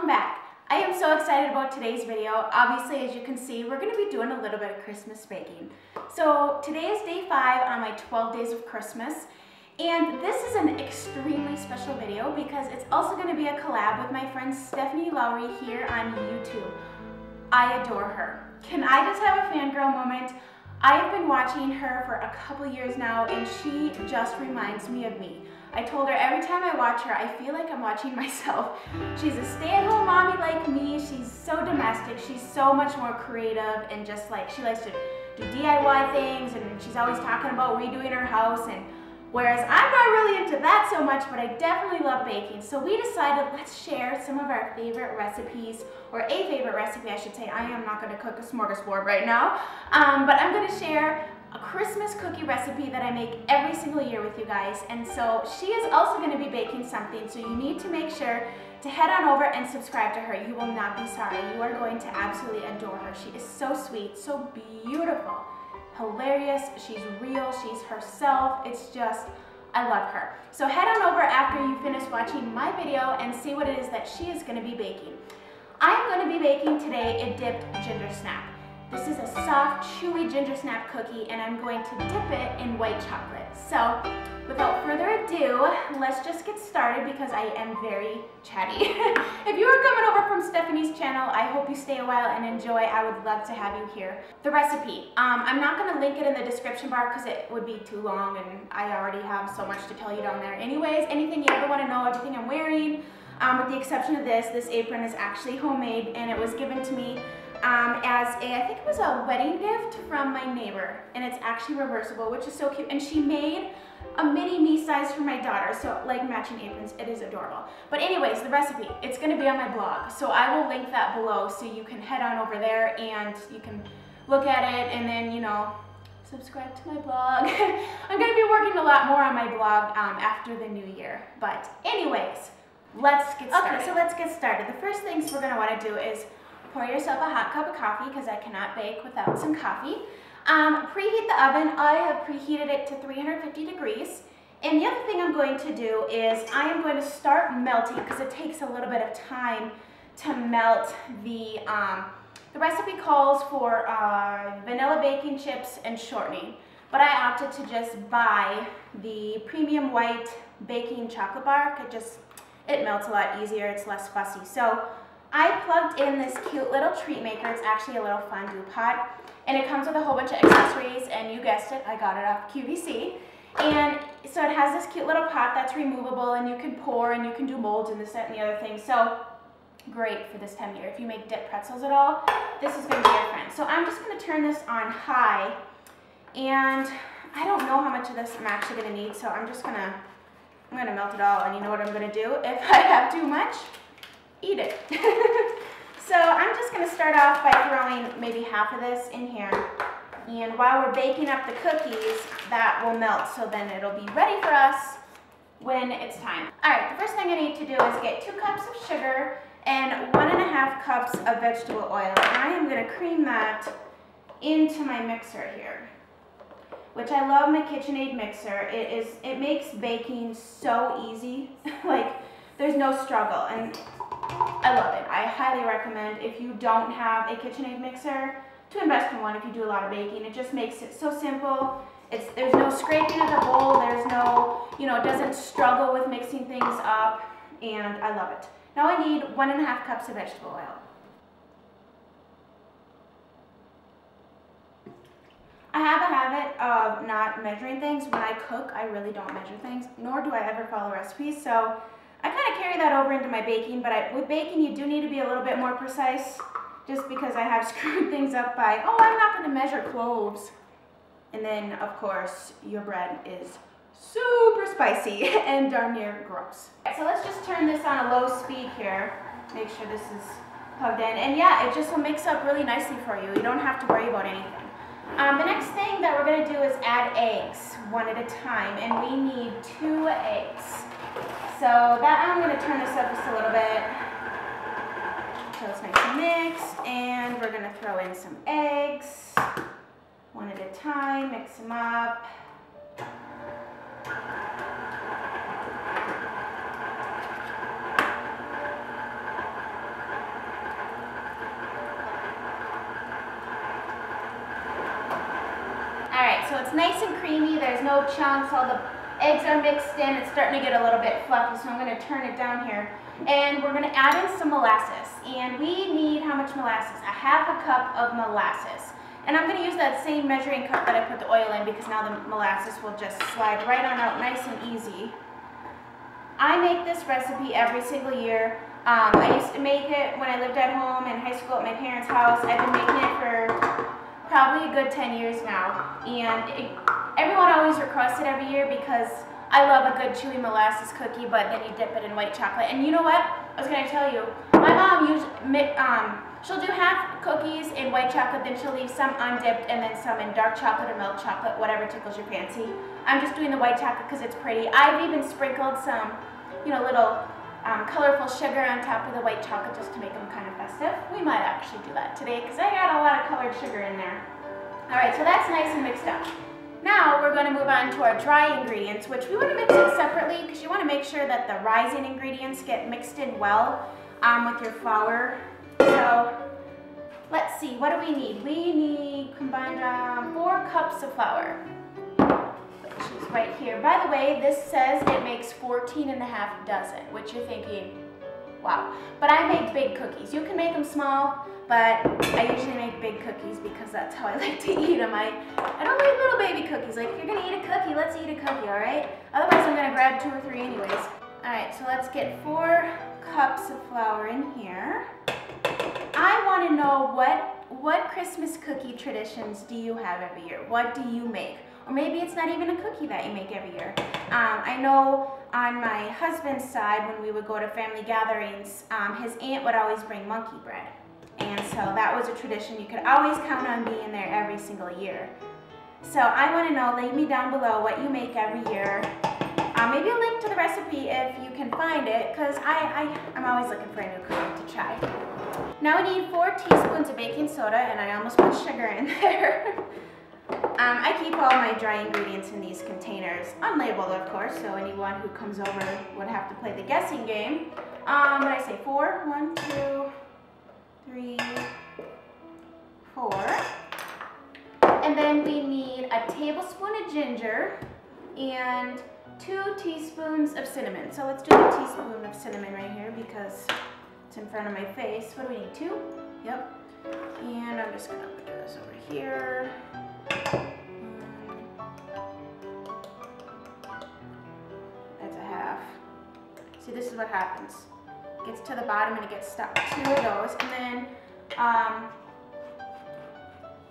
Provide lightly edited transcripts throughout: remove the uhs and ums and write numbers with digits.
welcome back. I am so excited about today's video. Obviously, as you can see, we're going to be doing a little bit of Christmas baking. So today is day 5 on my 12 days of Christmas, and this is an extremely special video because it's also going to be a collab with my friend Stephanie Lowry here on YouTube. I adore her. Can I just have a fangirl moment? I have been watching her for a couple years now, and she just reminds me of me. I told her every time I watch her, I feel like I'm watching myself. She's a stay-at-home mommy like me. She's so domestic. She's so much more creative, and just like she likes to do DIY things, and she's always talking about redoing her house. And whereas I'm not really into that so much, but I definitely love baking. So we decided let's share some of our favorite recipes, or a favorite recipe I should say. I am not going to cook a smorgasbord right now, but I'm going to share a Christmas cookie recipe that I make every single year with you guys. And so she is also going to be baking something, so you need to make sure to head on over and subscribe to her. You will not be sorry. You are going to absolutely adore her. She is so sweet, so beautiful, hilarious. She's real, she's herself. It's just, I love her. So head on over after you finish watching my video and see what it is that she is going to be baking. I'm going to be baking today a dipped ginger snap. This is a soft, chewy ginger snap cookie, and I'm going to dip it in white chocolate. So without further ado, let's just get started because I am very chatty. If you are coming over from Stephanie's channel, I hope you stay a while and enjoy. I would love to have you here. The recipe, I'm not going to link it in the description bar because it would be too long, and I already have so much to tell you down there. Anyways, anything you ever want to know, everything I'm wearing, with the exception of this apron is actually homemade, and it was given to me as I think it was a wedding gift from my neighbor, and it's actually reversible, which is so cute. And she made a mini me size for my daughter, so like matching aprons. It is adorable. But anyways, the recipe, it's going to be on my blog, so I will link that below so you can head on over there and you can look at it, and then, you know, subscribe to my blog. I'm going to be working a lot more on my blog after the new year. But anyways, let's get started. Okay, so let's get started. The first things we're going to want to do is pour yourself a hot cup of coffee, because I cannot bake without some coffee. Preheat the oven. I have preheated it to 350 degrees. And the other thing I'm going to do is I am going to start melting, because it takes a little bit of time to melt the recipe calls for vanilla baking chips and shortening. But I opted to just buy the premium white baking chocolate bar. It melts a lot easier. It's less fussy. So I plugged in this cute little treat maker. It's actually a little fondue pot, and it comes with a whole bunch of accessories, and you guessed it, I got it off QVC. And so it has this cute little pot that's removable, and you can pour, and you can do molds and this, that, and the other thing. So great for this time of year. If you make dip pretzels at all, this is going to be your friend. So I'm just going to turn this on high, and I don't know how much of this I'm actually going to need, so I'm going to melt it all, and you know what I'm going to do if I have too much? Eat it. So I'm just going to start off by throwing maybe half of this in here, and while we're baking up the cookies, that will melt, so then it'll be ready for us when it's time. Alright, the first thing I need to do is get 2 cups of sugar and 1.5 cups of vegetable oil, and I am going to cream that into my mixer here, which I love my KitchenAid mixer. It makes baking so easy. Like, there's no struggle, and I love it. I highly recommend, if you don't have a KitchenAid mixer, to invest in one if you do a lot of baking. It just makes it so simple. There's no scraping of the bowl. There's no, it doesn't struggle with mixing things up, and I love it. Now I need 1.5 cups of vegetable oil. I have a habit of not measuring things. When I cook, I really don't measure things, nor do I ever follow recipes, so I kind of carry that over into my baking. But with baking, you do need to be a little bit more precise, just because I have screwed things up by, oh, I'm not going to measure cloves. And then, of course, your bread is super spicy and darn near gross. So let's just turn this on a low speed here. Make sure this is plugged in. And yeah, it just will mix up really nicely for you. You don't have to worry about anything. The next thing that we're going to do is add eggs, one at a time. And we need 2 eggs. So that I'm going to turn this up just a little bit so it's nice and mixed, and we're going to throw in some eggs, one at a time, mix them up. so it's nice and creamy. There's no chunks. All the eggs are mixed in. It's starting to get a little bit fluffy, so I'm going to turn it down here. And we're going to add in some molasses. And we need how much molasses? A half a cup of molasses. And I'm going to use that same measuring cup that I put the oil in because now the molasses will just slide right on out nice and easy. I make this recipe every single year. I used to make it when I lived at home in high school at my parents' house. I've been making it for probably a good 10 years now. And everyone always requests it every year because I love a good chewy molasses cookie, but then you dip it in white chocolate. And you know what? I was going to tell you, my mom she'll do half cookies in white chocolate, then she'll leave some undipped and then some in dark chocolate or milk chocolate, whatever tickles your fancy. I'm just doing the white chocolate because it's pretty. I've even sprinkled some, little colorful sugar on top of the white chocolate just to make them kind of festive. We might actually do that today because I got a lot of colored sugar in there. All right, so that's nice and mixed up. Now we're going to move on to our dry ingredients, which we want to mix it separately because you want to make sure that the rising ingredients get mixed in well with your flour. So let's see, what do we need? We need combined 4 cups of flour, which is right here. By the way, this says it makes 14.5 dozen, which you're thinking, wow. But I make big cookies. You can make them small, but I usually make big cookies because that's how I like to eat them. I don't like little baby cookies. Like, if you're gonna eat a cookie, let's eat a cookie, all right? Otherwise, I'm gonna grab 2 or 3 anyways. All right, so let's get 4 cups of flour in here. I want to know what Christmas cookie traditions do you have every year? What do you make? Or maybe it's not even a cookie that you make every year. I know on my husband's side, when we would go to family gatherings, his aunt would always bring monkey bread. And so that was a tradition you could always count on being there every single year. So I want to know, leave me down below what you make every year. Maybe a link to the recipe if you can find it, because I'm always looking for a new cookie to try. Now we need 4 teaspoons of baking soda, and I almost put sugar in there. I keep all my dry ingredients in these containers, unlabeled of course, so anyone who comes over would have to play the guessing game. What did I say, 4? 1, 2, 3, 4. And then we need a tablespoon of ginger and 2 teaspoons of cinnamon. So let's do a teaspoon of cinnamon right here because it's in front of my face. What do we need, 2? Yep. And I'm just gonna put this over here. That's a half. See, this is what happens. It gets to the bottom and it gets stuck. 2 of those. And then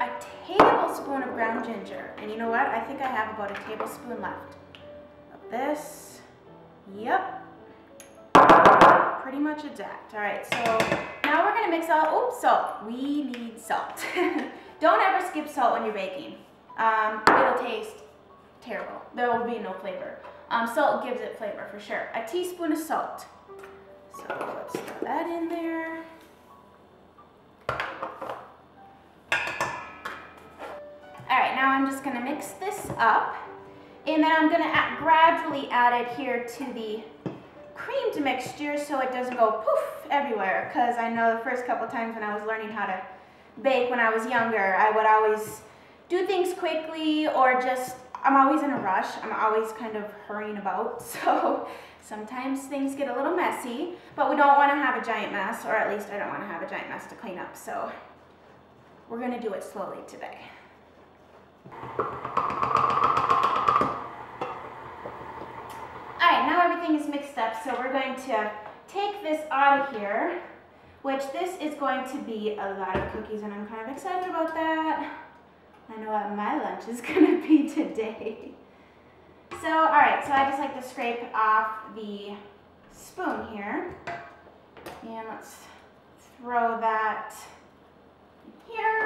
a tablespoon of ground ginger. And you know what? I think I have about a tablespoon left of this. Yep. Pretty much exact. All right, so now we're gonna mix all, salt. We need salt. Don't ever skip salt when you're baking. It'll taste terrible. There will be no flavor. Salt gives it flavor for sure. A teaspoon of salt. So let's throw that in there. All right, now I'm just gonna mix this up, and then I'm gonna gradually add it here to the creamed mixture so it doesn't go poof everywhere, because I know the first couple times when I was learning how to bake when I was younger, I would always do things quickly, or just, I'm always in a rush. I'm always kind of hurrying about, so sometimes things get a little messy, but we don't want to have a giant mess, or at least I don't want to have a giant mess to clean up, so we're going to do it slowly today. Alright, now everything is mixed up, so we're going to take this out of here, which this is going to be a lot of cookies, and I'm kind of excited about that. I know what my lunch is going to be today. So, alright, so I just like to scrape off the spoon here, and let's throw that here.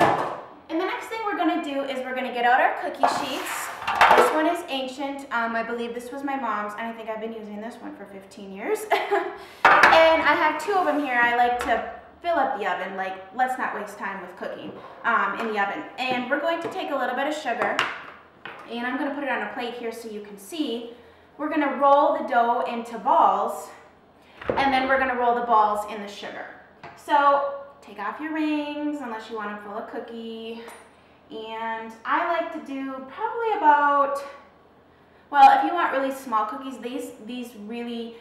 And the next thing we're going to do is we're going to get out our cookie sheets. This one is ancient. I believe this was my mom's, and I think I've been using this one for 15 years. And I have 2 of them here. I like to fill up the oven. Like, let's not waste time with cooking in the oven. And we're going to take a little bit of sugar, and I'm going to put it on a plate here so you can see. We're going to roll the dough into balls, and then we're going to roll the balls in the sugar. So take off your rings unless you want to fill a cookie, And I like to do probably about, well, if you want really small cookies, these really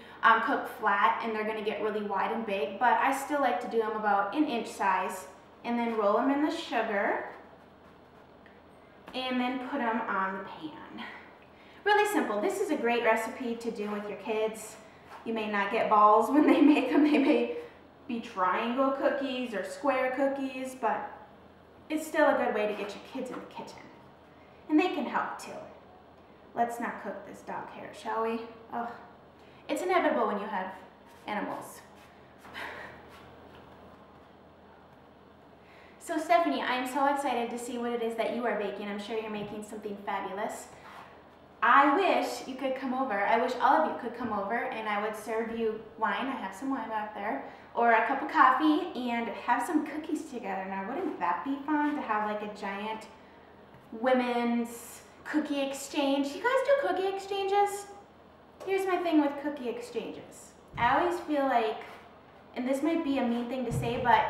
cook flat and they're gonna get really wide and big, but I still like to do them about an inch size, and then roll them in the sugar and then put them on the pan. Really simple. This is a great recipe to do with your kids. You may not get balls when they make them. They may be triangle cookies or square cookies, but it's still a good way to get your kids in the kitchen. And they can help too. Let's not cook this dog hair, shall we? Oh, it's inevitable when you have animals. So Stephanie, I am so excited to see what it is that you are baking. I'm sure you're making something fabulous. I wish you could come over. I wish all of you could come over and I would serve you wine. I have some wine back there. Or a cup of coffee and have some cookies together. Now, wouldn't that be fun to have like a giant women's cookie exchange? You guys do cookie exchanges? Here's my thing with cookie exchanges. I always feel like, and this might be a mean thing to say, but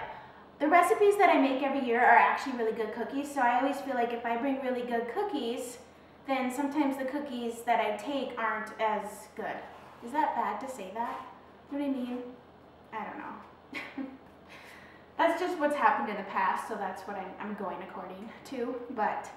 the recipes that I make every year are actually really good cookies. So I always feel like if I bring really good cookies, then sometimes the cookies that I take aren't as good. Is that bad to say that? You know what I mean? I don't know. That's just what's happened in the past, so that's what I'm going according to. But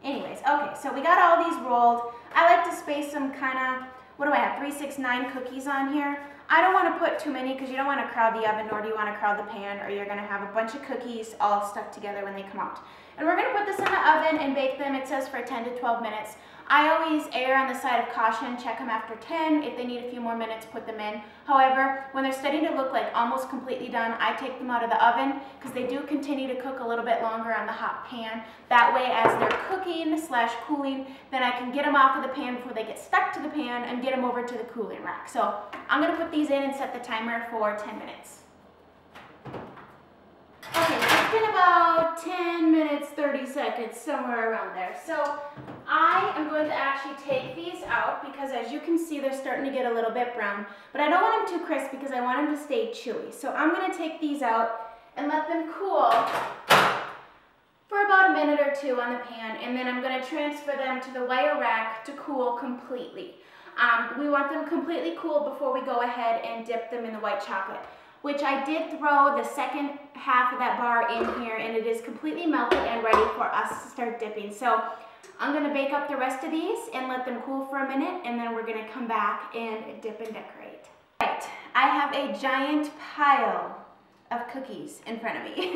anyways, okay, so we got all these rolled. I like to space them kind of, what do I have, 3, 6, 9 cookies on here. I don't want to put too many because you don't want to crowd the oven, nor do you want to crowd the pan, or you're going to have a bunch of cookies all stuck together when they come out. And we're going to put this in the oven and bake them, it says, for 10 to 12 minutes. I always err on the side of caution, check them after 10. If they need a few more minutes, put them in. However, when they're starting to look like almost completely done, I take them out of the oven because they do continue to cook a little bit longer on the hot pan. That way, as they're cooking / cooling, then I can get them off of the pan before they get stuck to the pan and get them over to the cooling rack. So I'm going to put these in and set the timer for 10 minutes. Okay, it's been about 10 minutes, 30 seconds, somewhere around there. So I am going to actually take these out because as you can see, they're starting to get a little bit brown. But I don't want them too crisp because I want them to stay chewy. So I'm going to take these out and let them cool for about a minute or two on the pan. And then I'm going to transfer them to the wire rack to cool completely. We want them completely cool before we go ahead and dip them in the white chocolate, which I did throw the second half of that bar in here, and it is completely melted and ready for us to start dipping. So I'm gonna bake up the rest of these and let them cool for a minute, and then we're gonna come back and dip and decorate. All right, I have a giant pile of cookies in front of me.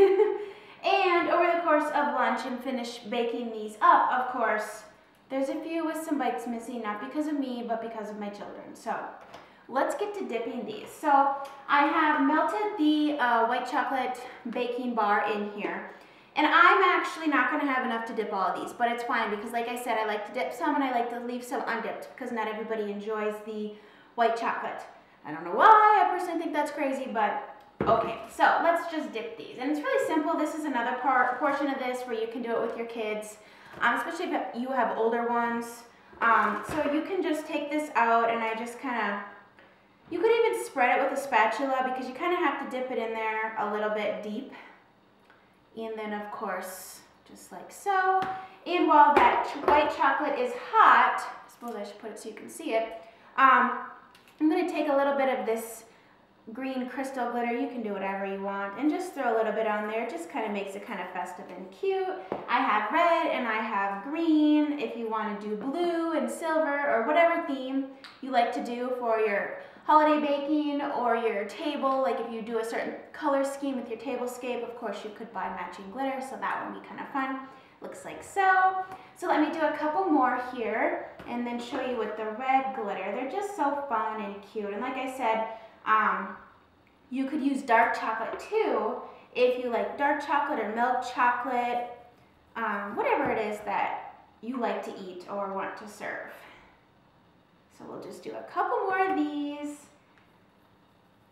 And over the course of lunch and finish baking these up, of course, there's a few with some bites missing, not because of me, but because of my children. So let's get to dipping these. So I have melted the white chocolate baking bar in here. And I'm actually not going to have enough to dip all of these, but it's fine because like I said, I like to dip some and I like to leave some undipped because not everybody enjoys the white chocolate. I don't know why, I personally think that's crazy, but okay. So let's just dip these. And it's really simple. This is another portion of this where you can do it with your kids, especially if you have older ones. So you can just take this out and I just kind of, you could even spread it with a spatula because you kind of have to dip it in there a little bit deep. And then of course, just like so. And while that white chocolate is hot, I suppose I should put it so you can see it, I'm going to take a little bit of this green crystal glitter. You can do whatever you want and just throw a little bit on there. It just kind of makes it kind of festive and cute. I have red and I have green. If you want to do blue and silver or whatever theme you like to do for your holiday baking or your table, like if you do a certain color scheme with your tablescape, of course you could buy matching glitter, so that would be kind of fun. Looks like so. So let me do a couple more here and then show you with the red glitter. They're just so fun and cute. And like I said, you could use dark chocolate too if you like dark chocolate or milk chocolate, whatever it is that you like to eat or want to serve. So we'll just do a couple more of these.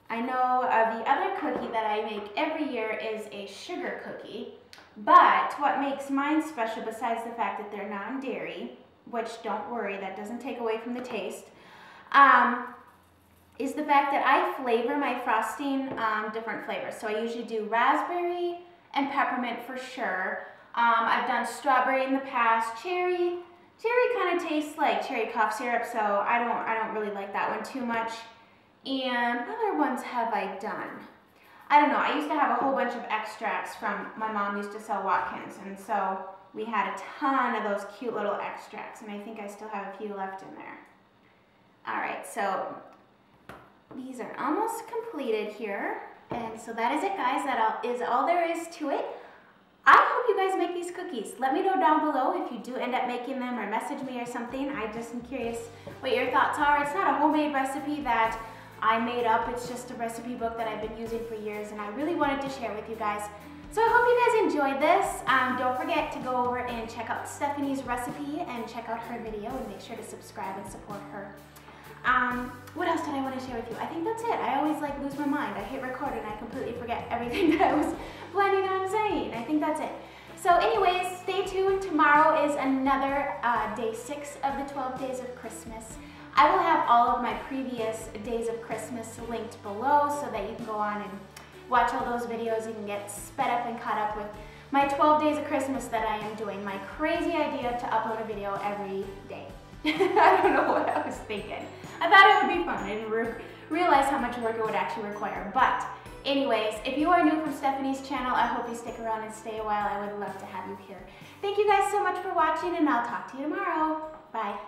I know the other cookie that I make every year is a sugar cookie, but what makes mine special, besides the fact that they're non-dairy, which don't worry, that doesn't take away from the taste, is the fact that I flavor my frosting different flavors. So I usually do raspberry and peppermint for sure. I've done strawberry in the past, cherry. Cherry kind of tastes like cherry cough syrup, so I don't really like that one too much. And what other ones have I done? I don't know. I used to have a whole bunch of extracts from, my mom used to sell Watkins, and so we had a ton of those cute little extracts, and I think I still have a few left in there. All right, so these are almost completed here. And so that is it, guys. That is all there is to it. I hope you guys make these cookies. Let me know down below if you do end up making them, or message me or something. I just am curious what your thoughts are. It's not a homemade recipe that I made up. It's just a recipe book that I've been using for years, and I really wanted to share with you guys. So I hope you guys enjoyed this. Don't forget to go over and check out Stephanie's recipe and check out her video, and make sure to subscribe and support her. What else did I want to share with you? I think that's it. I always lose my mind. I hit record and I completely forget everything that I was planning on saying. I think that's it. So anyways, stay tuned. Tomorrow is another day 6 of the 12 days of Christmas. I will have all of my previous days of Christmas linked below so that you can go on and watch all those videos. You can get sped up and caught up with my 12 days of Christmas that I am doing. My crazy idea to upload a video every day. I don't know what I was thinking. I thought it would be fun. I didn't realize how much work it would actually require. But anyways, if you are new from Stephanie's channel, I hope you stick around and stay a while. I would love to have you here. Thank you guys so much for watching, and I'll talk to you tomorrow. Bye.